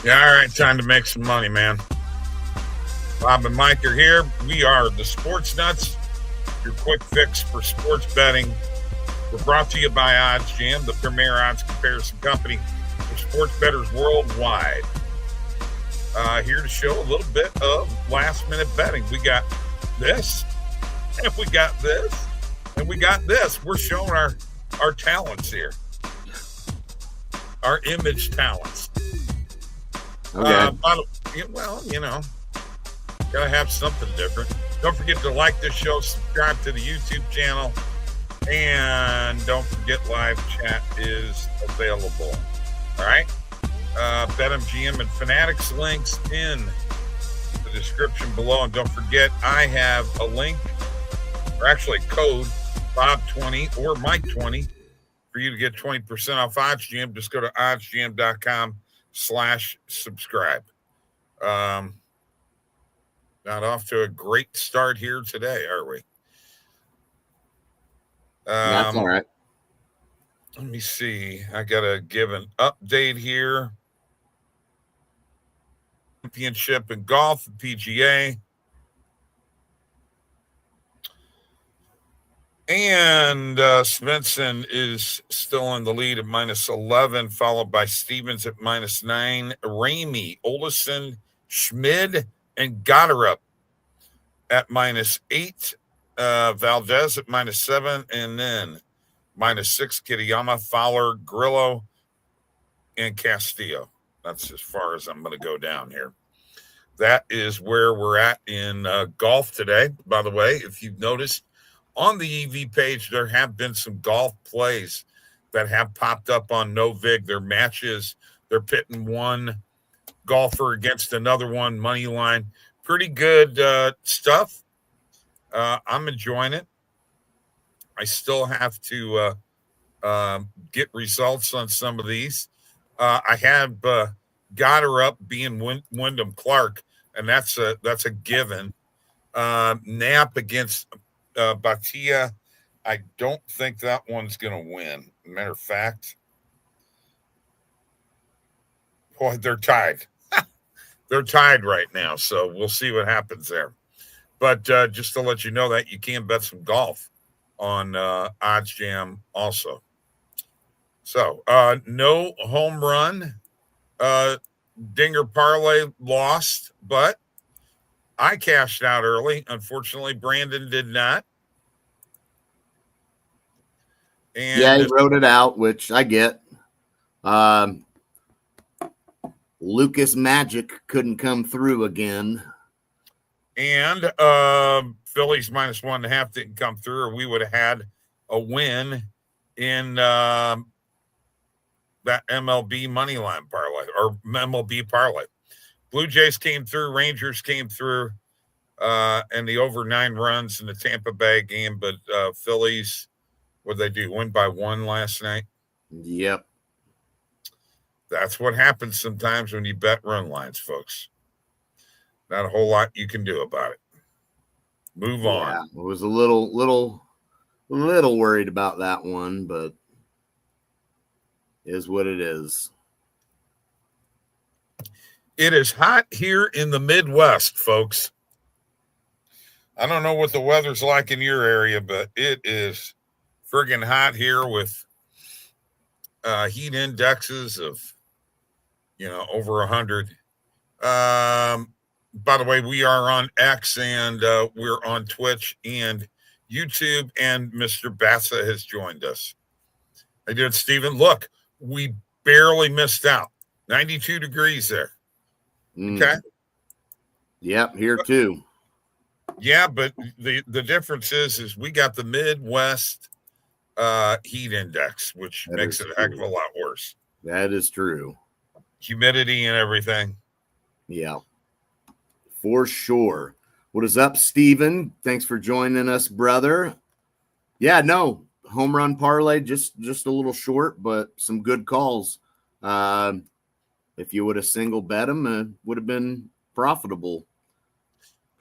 Yeah, all right, time to make some money, man. Bob and Mike are here. We are the Sports Nuts, your quick fix for sports betting. We're brought to you by OddsJam, the premier odds comparison company for sports bettors worldwide. Here to show a little bit of last-minute betting. We got this, and we got this, and we got this. We're showing our talents here, our image talents. Okay. Well, gotta have something different. Don't forget to like this show, subscribe to the YouTube channel, and don't forget live chat is available. All right. BetMGM and Fanatics links in the description below. And don't forget, I have a link, or actually a code, Bob20 or Mike20, for you to get 20% off OddsJam. Just go to oddsjam.com/subscribe. Not off to a great start here today, are we? That's all right. Let me see. I got to give an update here. Championship in golf, PGA. And Svensson is still in the lead at -11, followed by Stevens at -9. Ramey, Olesen, Schmid, and Goddard at -8. Valdez at -7, and then -6, Kitayama, Fowler, Grillo, and Castillo. That's as far as I'm going to go down here. That is where we're at in golf today. By the way, if you've noticed, on the EV page, there have been some golf plays that have popped up on NoVig. Their matches, they're pitting one golfer against another one, money line. Pretty good stuff. I'm enjoying it. I still have to get results on some of these. I have Goddard up being Wyndham Clark, and that's a given. Knapp against Batia. I don't think that one's going to win. Matter of fact, boy, they're tied. They're tied right now, so we'll see what happens there. But just to let you know that you can bet some golf on OddsJam also. So no home run. Dinger parlay lost, but I cashed out early. Unfortunately, Brandon did not. And yeah, he wrote it out, which I get. Lucas Magic couldn't come through again. And Phillies -1.5 didn't come through, or we would have had a win in that MLB money line parlay or MLB parlay. Blue Jays came through, Rangers came through, and the over 9 runs in the Tampa Bay game. But Phillies, what did they do? Win by 1 last night? Yep. That's what happens sometimes when you bet run lines, folks. Not a whole lot you can do about it. Move on. I was a little worried about that one, but is what it is. It is hot here in the Midwest, folks. I don't know what the weather's like in your area, but it is friggin' hot here with heat indexes of, over 100. By the way, we are on X and we're on Twitch and YouTube, and Mr. Bassa has joined us. I did, Stephen. Look, we barely missed out. 92 degrees there. Okay. Yep, here too. Yeah, but the difference is we got the Midwest heat index, which makes it a heck of a lot worse. That is true. Humidity and everything. Yeah, for sure. What is up, Steven? Thanks for joining us, brother. Yeah, no, home run parlay, just a little short, but some good calls. If you would have single bet them, it would have been profitable.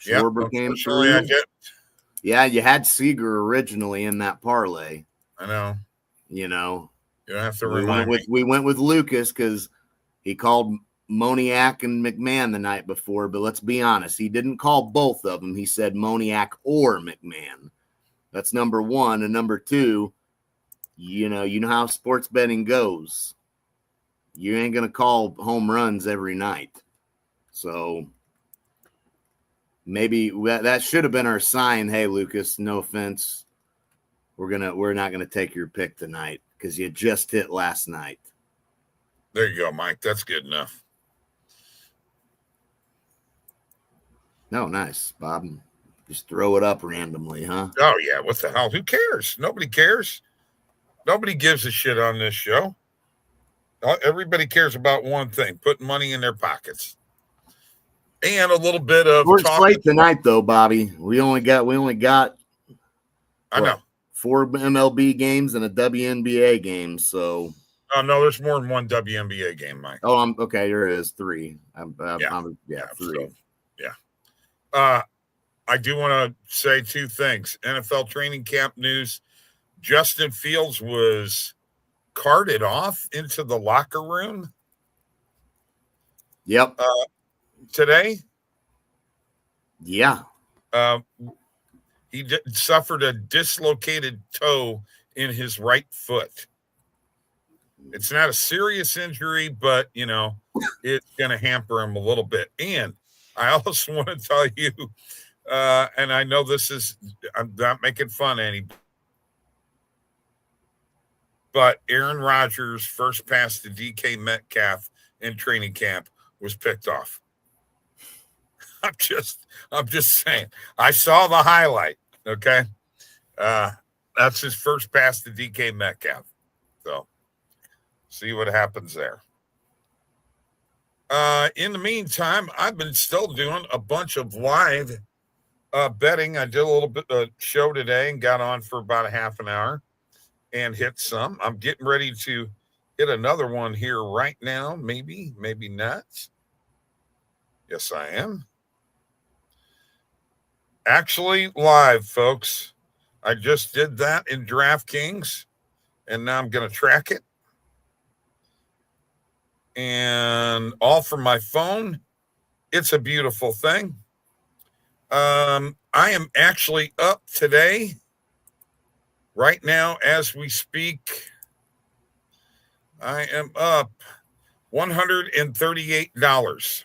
Schwarber came through. Yeah, you had Seager originally in that parlay. I know. You don't have to remind me. We went with Lucas because he called Moniak and McMahon the night before, but let's be honest. He didn't call both of them. He said Moniak or McMahon. That's number one. And number two, you know how sports betting goes. You ain't going to call home runs every night. So maybe that should have been our sign. Hey, Lucas, no offense. We're not going to take your pick tonight because you just hit last night. There you go, Mike. That's good enough. No, nice, Bob. Just throw it up randomly, huh? Oh, yeah. What the hell? Who cares? Nobody cares. Nobody gives a shit on this show. Everybody cares about one thing, putting money in their pockets. And a little bit of short slate tonight, though, Bobby. We only got I know 4 MLB games and a WNBA game. So no, there's more than one WNBA game, Mike. Oh, okay. There is 3. 3. So, yeah. I do want to say 2 things. NFL training camp news. Justin Fields was carted off into the locker room. Yep. Today. Yeah. He suffered a dislocated toe in his right foot. It's not a serious injury, but, it's going to hamper him a little bit. And I also want to tell you, and I know I'm not making fun of any, but Aaron Rodgers' first pass to DK Metcalf in training camp was picked off. I'm just saying. I saw the highlight. Okay, that's his first pass to DK Metcalf. So, see what happens there. In the meantime, I've been still doing a bunch of live betting. I did a little bit of show today and got on for about a half an hour and hit some. I'm getting ready to hit another one here right now. Maybe not. Yes, I am. Actually live, folks. I just did that in DraftKings, and now I'm going to track it. And all from my phone. It's a beautiful thing. I am actually up today, right now as we speak. I am up $138.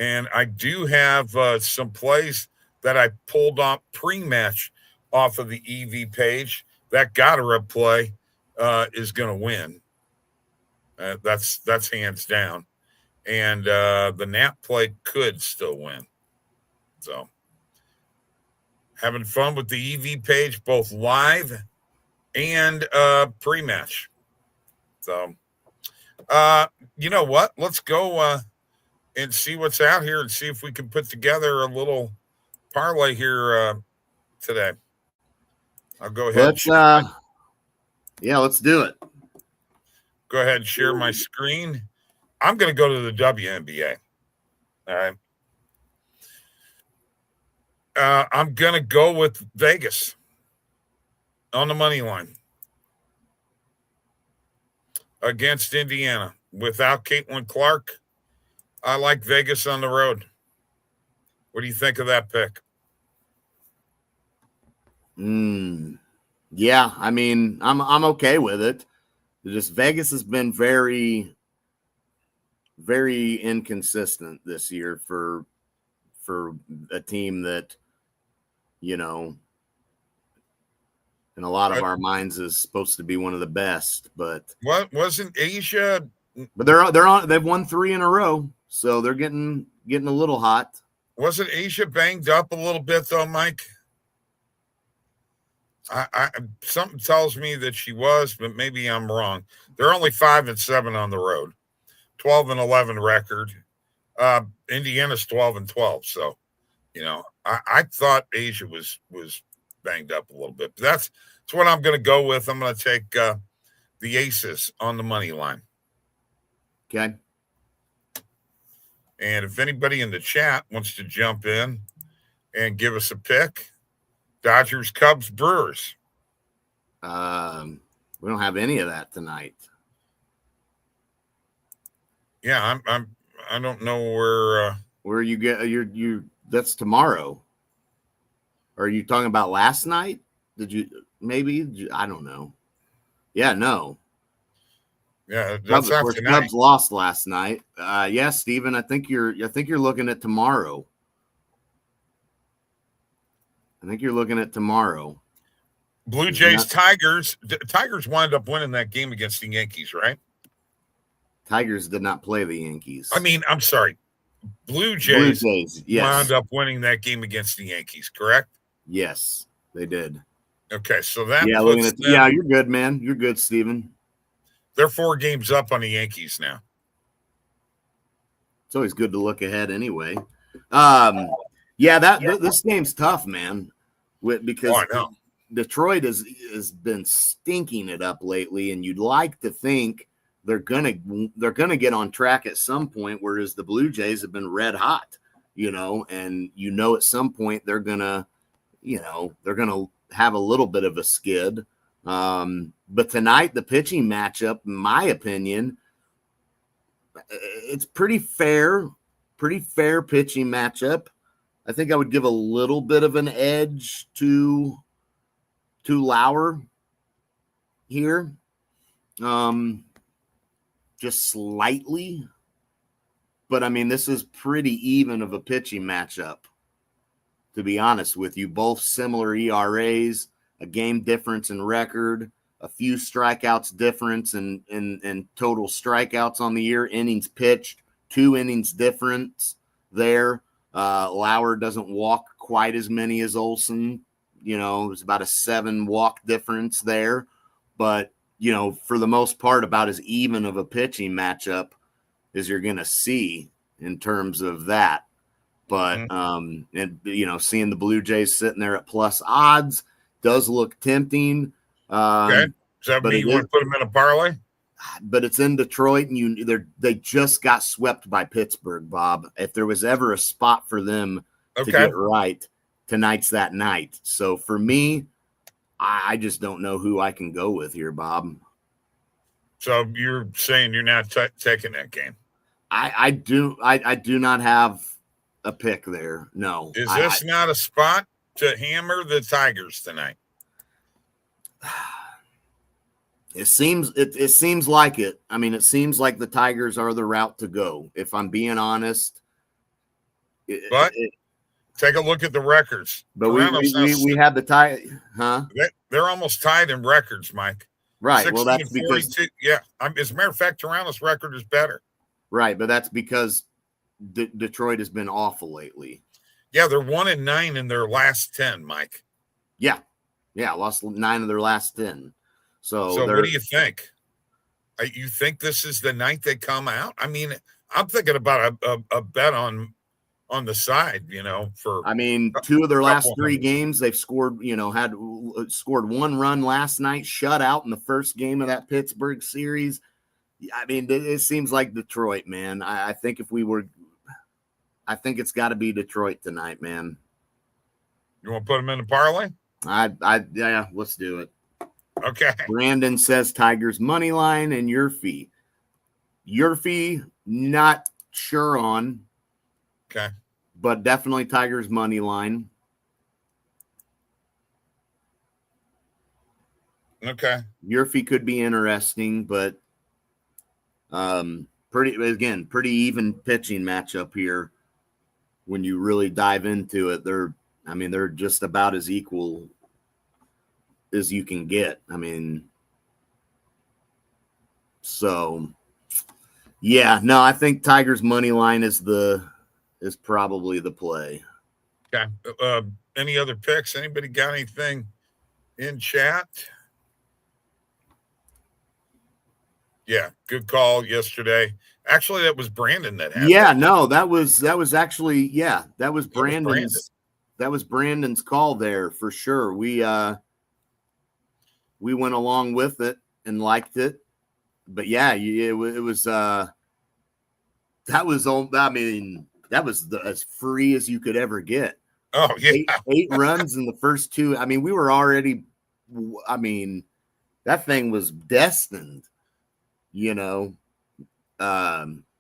And I do have some plays that I pulled off pre-match off of the EV page. That Goddard play is going to win. That's hands down. And the Nap play could still win. So having fun with the EV page, both live and pre-match. So you know what? Let's go and see what's out here and see if we can put together a little parlay here today. I'll go ahead. Let's do it. Go ahead and share my screen. I'm going to go to the WNBA. All right. I'm going to go with Vegas on the money line against Indiana. Without Caitlin Clark, I like Vegas on the road. What do you think of that pick? Yeah, I mean, I'm okay with it. Just Vegas has been very, very inconsistent this year for a team that, in a lot of our minds is supposed to be one of the best. But what wasn't Asia? But they've won 3 in a row, so they're getting a little hot. Wasn't Asia banged up a little bit though, Mike? I something tells me that she was, but maybe I'm wrong. They're only 5-7 on the road, 12-11 record. Indiana's 12-12. So, I thought Asia was banged up a little bit. But that's what I'm going to go with. I'm going to take the Aces on the money line. Okay. And if anybody in the chat wants to jump in and give us a pick, Dodgers, Cubs, Brewers. We don't have any of that tonight. Yeah, I don't know where. Where you get you that's tomorrow. Are you talking about last night? Did you maybe? I don't know. Yeah, no. Yeah, Cubs, that's of not course, tonight. Cubs lost last night. Yeah, Steven, I think you're looking at tomorrow. I think you're looking at tomorrow. Blue Jays, Tigers. Tigers wound up winning that game against the Yankees, right? Tigers did not play the Yankees. I mean, I'm sorry. Blue Blue Jays Jays, wound yes. up winning that game against the Yankees, correct? Yes, they did. Okay, so that Yeah, looking puts at them. yeah, you're good, man. You're good, Steven. They're 4 games up on the Yankees now. It's always good to look ahead anyway. Yeah, this game's tough, man. Because I know. Detroit has been stinking it up lately, and you'd like to think they're gonna get on track at some point, whereas the Blue Jays have been red hot, and at some point they're gonna have a little bit of a skid. But tonight, the pitching matchup, in my opinion, it's pretty fair pitching matchup. I think I would give a little bit of an edge to Lauer here. Just slightly. But I mean, this is pretty even of a pitching matchup, to be honest with you. Both similar ERAs, a game difference in record, a few strikeouts difference in total strikeouts on the year, innings pitched, 2 innings difference there. Lauer doesn't walk quite as many as Olsen. It's about a 7 walk difference there. But, for the most part, about as even of a pitching matchup as you're going to see in terms of that. But, seeing the Blue Jays sitting there at plus odds does look tempting. Okay. Does that mean you want to put them in a parlay? But it's in Detroit, and they just got swept by Pittsburgh, Bob. If there was ever a spot for them to get right, tonight's that night. So for me, I just don't know who I can go with here, Bob. So you're saying you're not taking that game? I do not have a pick there. No. Is this not a spot to hammer the Tigers tonight? It seems like it. I mean, it seems like the Tigers are the route to go, if I'm being honest. But take a look at the records. But we have the tie, huh? They're almost tied in records, Mike. Right. Well, that's because as a matter of fact, Toronto's record is better. Right, but that's because Detroit has been awful lately. Yeah, they're 1-9 in their last 10, Mike. Yeah, lost 9 of their last 10. So what do you think? You think this is the night they come out? I mean, I'm thinking about a bet on the side, for. I mean, 2 of their last 3 games, they've scored, had scored 1 run last night, shut out in the first game of that Pittsburgh series. I mean, it seems like Detroit, man. I think I think it's got to be Detroit tonight, man. You want to put them in the parlay? Yeah, let's do it. Okay. Brandon says Tigers money line and your fee. Your fee, not sure on. Okay. But definitely Tigers money line. Okay. Your fee could be interesting, but pretty even pitching matchup here. When you really dive into it, they're just about as equal as you can get. I mean, so yeah, no, I think Tigers money line is probably the play. Okay. Any other picks? Anybody got anything in chat? Yeah, good call yesterday. Actually, that was Brandon that had. Yeah, no, that was actually that was Brandon's. That was Brandon's call there for sure. We went along with it and liked it, but yeah, it was that was as free as you could ever get. Oh yeah, 8 runs in the first 2. I mean, we were already. I mean, that thing was destined.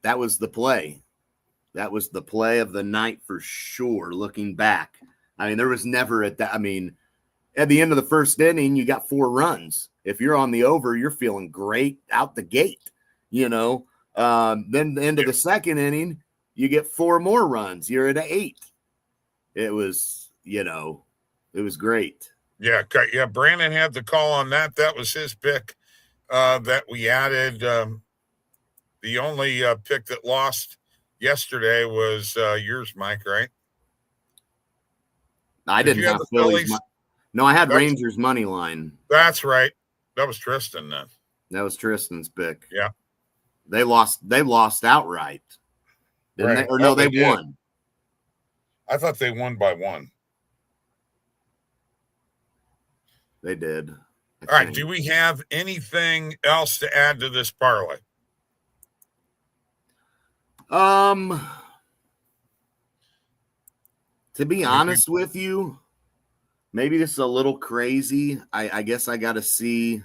that was the play. That was the play of the night for sure. Looking back, I mean, there was never at that. I mean, at the end of the first inning, you got 4 runs. If you're on the over, you're feeling great out the gate, you know. Then the end of the second inning, you get 4 more runs. You're at 8. It was, you know, it was great. Yeah, Brandon had the call on that. That was his pick that we added. The only pick that lost yesterday was yours, Mike, right? I didn't have Phillies. No, I had Rangers money line. That's right. That was Tristan then. That was Tristan's pick. Yeah. They lost outright. Didn't Right. they? Or no, they won. I thought they won by 1. They did. All right. Do we have anything else to add to this parlay? To be honest with you, maybe this is a little crazy. I guess I got to see.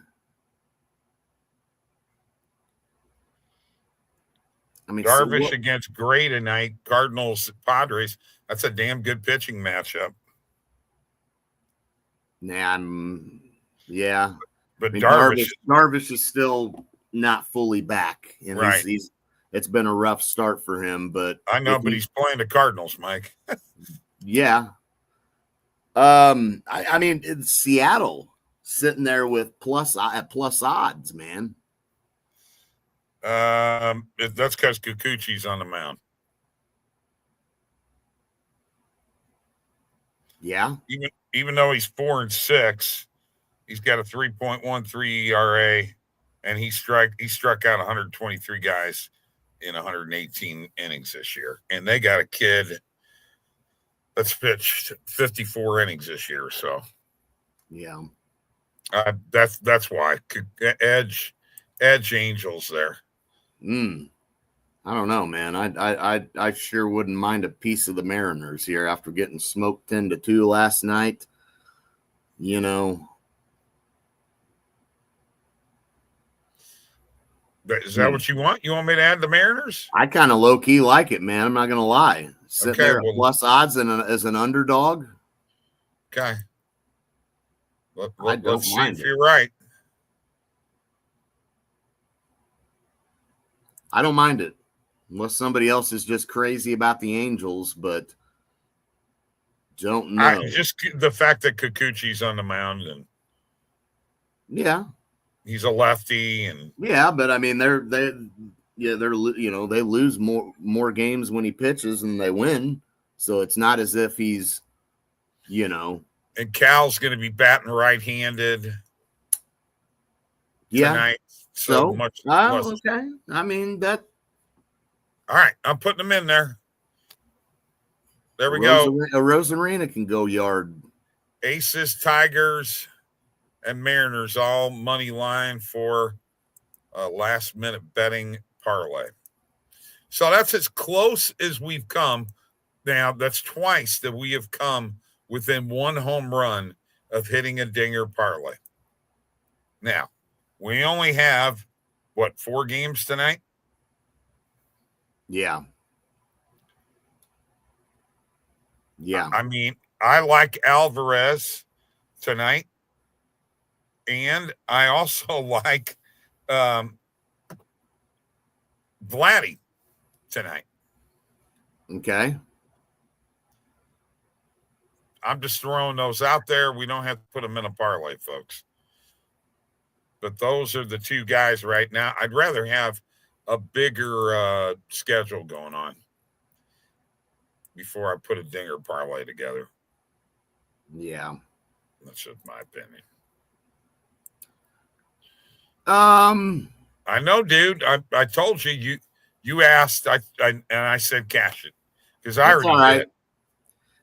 I mean, Darvish against Gray tonight, Cardinals, Padres. That's a damn good pitching matchup. Yeah. But I mean, Darvish is still not fully back. And right. It's been a rough start for him. But I know, but he's playing the Cardinals, Mike. Yeah. I mean, it's Seattle sitting there with plus odds, man. That's because Kikuchi's on the mound. Yeah. Even though he's 4-6, he's got a 3.13 ERA, and he struck out 123 guys in 118 innings this year, and they got a kid that's pitched 54 innings this year. So, yeah, that's why edge Angels there. I don't know, man. I sure wouldn't mind a piece of the Mariners here after getting smoked 10-2 last night. You know, is that what you want? You want me to add the Mariners? I kind of low key like it, man. I'm not gonna lie. Sitting there at plus odds as an underdog. Okay. I don't let's mind see if you're right. I don't mind it. Unless somebody else is just crazy about the Angels, but don't know. Just the fact that Kikuchi's on the mound, and yeah, he's a lefty, and yeah, but I mean they lose more games when he pitches than they win, so it's not as if he's, you know. And Cal's going to be batting right-handed. Yeah. Tonight, so much. Okay. I mean that. All right, I'm putting them in there. There we go. A Rosarina can go yard. Aces, Tigers, and Mariners all money line for a last-minute betting parlay. So that's as close as we've come. Now, that's twice that we have come within 1 home run of hitting a dinger parlay. Now, we only have, 4 games tonight? Yeah. Yeah. I mean, I like Alvarez tonight, and I also like Vladdy tonight. Okay. I'm just throwing those out there. We don't have to put them in a parlay, folks. But those are the 2 guys right now. I'd rather have a bigger schedule going on before I put a dinger parlay together. Yeah. That's just my opinion. I know, dude. I told you asked, and I said cash it because I already did.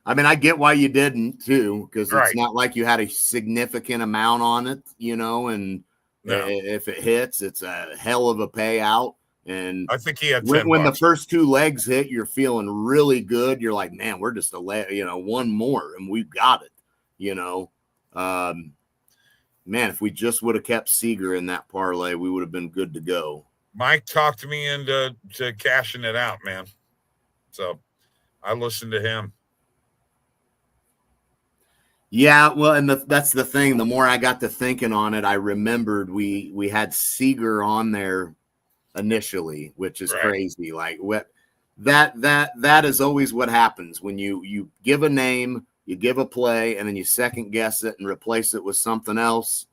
I mean, I get why you didn't too, because it's not like you had a significant amount on it, you know, and if it hits, it's a hell of a payout. And I think he had when the first 2 legs hit, you're feeling really good. You're like, man, we're just one more and we've got it, you know. Man, if we just would have kept Seager in that parlay, we would have been good to go. Mike talked me into cashing it out, man. So I listened to him. Yeah, well, and that's the thing. The more I got to thinking on it, I remembered we had Seager on there initially, which is crazy. Like that is always what happens when you give a name, you give a play, and then you second guess it and replace it with something else.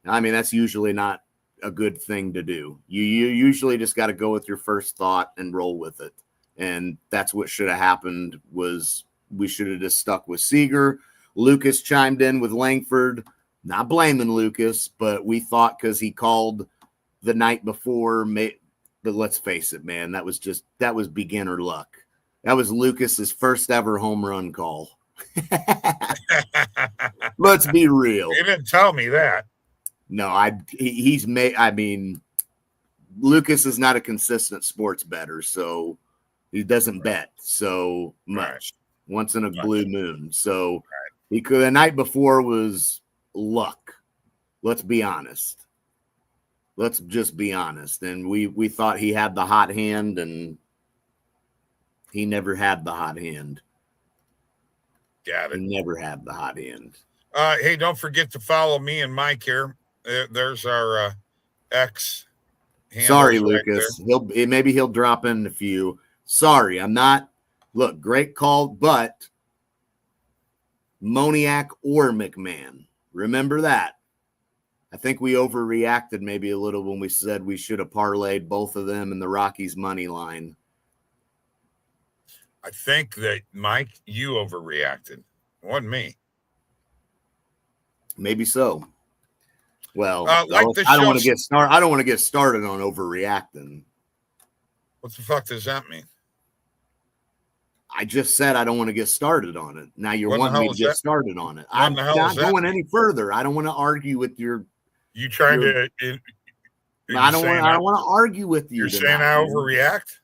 I mean, that's usually not a good thing to do. You usually just got to go with your first thought and roll with it. And that's what should have happened. Was we should have just stuck with Seager. Lucas chimed in with Langford. Not blaming Lucas, but we thought because he called the night before. But let's face it, man, that was beginner luck. That was Lucas's first ever home run call. Let's be real. You didn't tell me that. No, he's made. I mean, Lucas is not a consistent sports bettor, so he doesn't bet so much. Once in a blue moon. So he could. The night before was luck. Let's be honest. Let's just be honest. And we thought he had the hot hand, and he never had the hot hand. Got it. He never had the hot hand. Hey, don't forget to follow me and Mike here. There's our X. Sorry, Lucas. Maybe he'll drop in a few. Sorry, I'm not. Look, great call, but Moniak or McMahon. Remember that. I think we overreacted maybe a little when we said we should have parlayed both of them in the Rockies money line. I think that, Mike, you overreacted. It wasn't me. Maybe so. Well, I don't want to get started. I don't want to get started on overreacting. What the fuck does that mean? I just said I don't want to get started on it. Now you're wanting me to get started on it. I'm not going any further. I don't want to argue with your. You trying to? I don't want to argue with you. You're saying I overreact?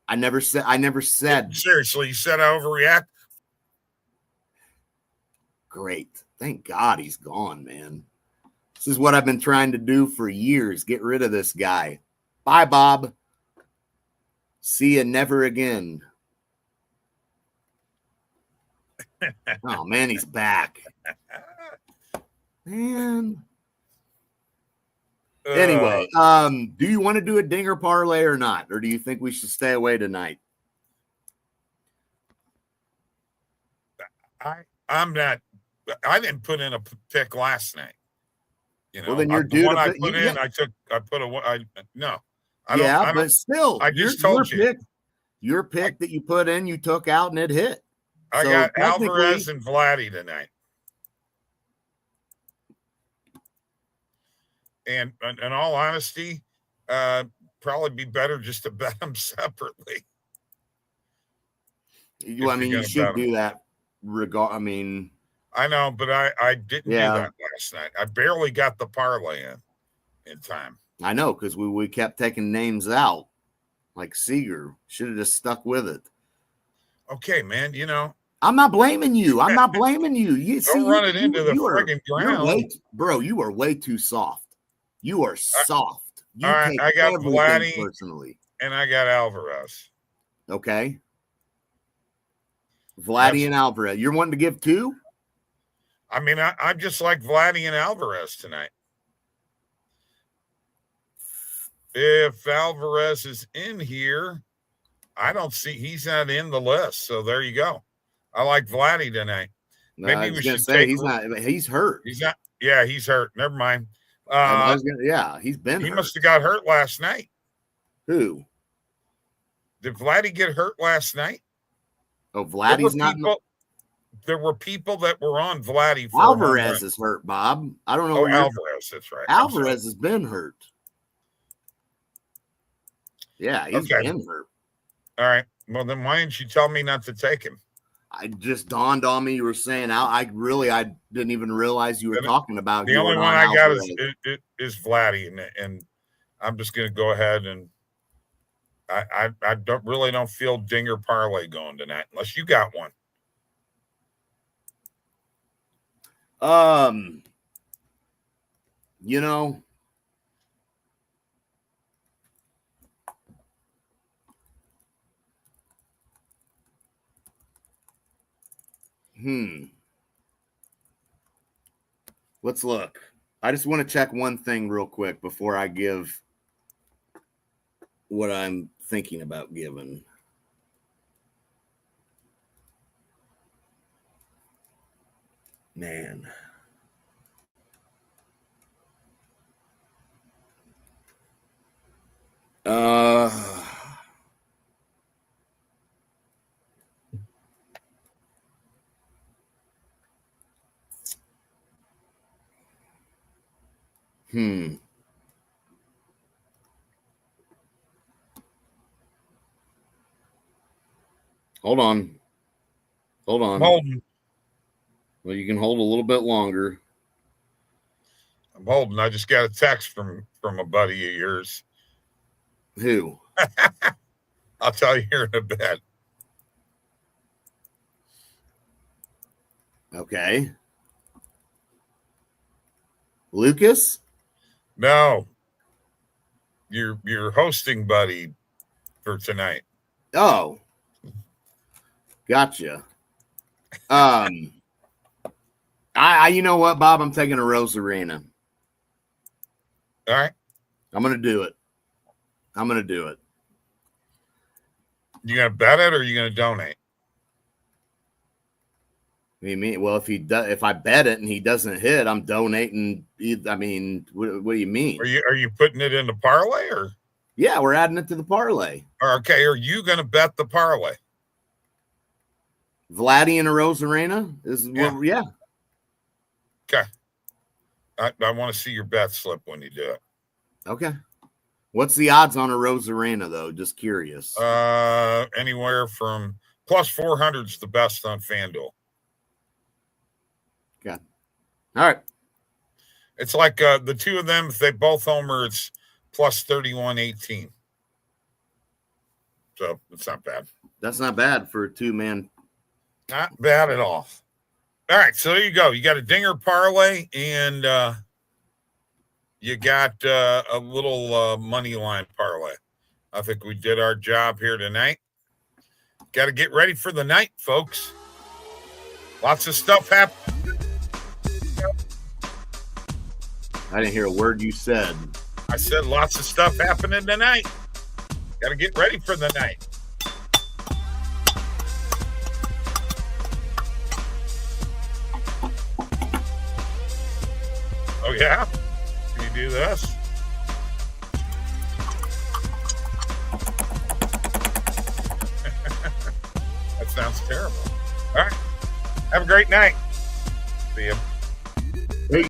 I never said. Seriously, you said I overreact? Great. Thank God he's gone, man. This is what I've been trying to do for years. Get rid of this guy. Bye, Bob. See you never again. Oh, man, he's back. Man. Anyway, do you want to do a dinger parlay or not? Or do you think we should stay away tonight? I'm not. I didn't put in a pick last night. You know, well, then you're due I put in. I put a. No. But still, I just told you. Your pick that you put in, you took out, and it hit. I got Alvarez and Vladdy tonight. And in all honesty, probably be better just to bet them separately. I mean, you should do that. I know, but I didn't do that last night. I barely got the parlay in time. I know, because we kept taking names out, like Seager. Should have just stuck with it. Okay, man. You know, I'm not blaming you. I'm not blaming you. Don't run it into the friggin' ground. Bro, you are way too soft. You are soft. You all right, I got Vladdy personally. And I got Alvarez. Okay. Vladdy and Alvarez. You're wanting to give two? I mean, I'm just like Vladdy and Alvarez tonight. If Alvarez is in here, I don't see he's not in the list. So there you go. I like Vladdy tonight. Maybe we should say he's not. He's hurt. He's not. Yeah, he's hurt. Never mind. He's been. He hurt. must have got hurt last night. Who? Did Vladdy get hurt last night? Oh, Vladdy's not. There were people that were on Vladdy. For Alvarez is hurt, Bob. I don't know. Oh, Alvarez. That's right. Alvarez has been hurt. Yeah, he's been hurt. All right. Well, then why didn't you tell me not to take him? I just dawned on me you were saying I didn't even realize you were talking about. The only one I got is Vladdy, and I'm just going to go ahead and I don't feel dinger parlay going tonight unless you got one. You know, Let's look. I just want to check one thing real quick before I give what I'm thinking about giving. Man. Hold on. I'm holding. Well, you can hold a little bit longer. I'm holding. I just got a text from a buddy of yours. Who? I'll tell you here in a bit. Okay. Lucas? No. Your hosting buddy for tonight. Oh. Gotcha. I you know what, Bob? I'm taking a Rosarena. All right. I'm gonna do it. You gonna bet it or are you gonna donate? What do you mean? Well, if I bet it and he doesn't hit, I'm donating. I mean, what do you mean? Are you putting it in the parlay or? Yeah, we're adding it to the parlay. Okay, are you gonna bet the parlay? Vladdy and a Rosarena yeah. Okay. I want to see your bet slip when you do it. Okay. What's the odds on a Rosarena, though? Just curious. Anywhere from plus 400 is the best on FanDuel. Okay. All right. It's like the two of them, if they both homer, it's plus 31.18. So it's not bad. That's not bad for a two-man. Not bad at all. All right, so there you go. You got a dinger parlay, and you got a little money line parlay. I think we did our job here tonight. Got to get ready for the night, folks. Lots of stuff happening. I didn't hear a word you said. I said lots of stuff happening tonight. Got to get ready for the night. Oh, yeah? Can you do this? That sounds terrible. All right. Have a great night. See you.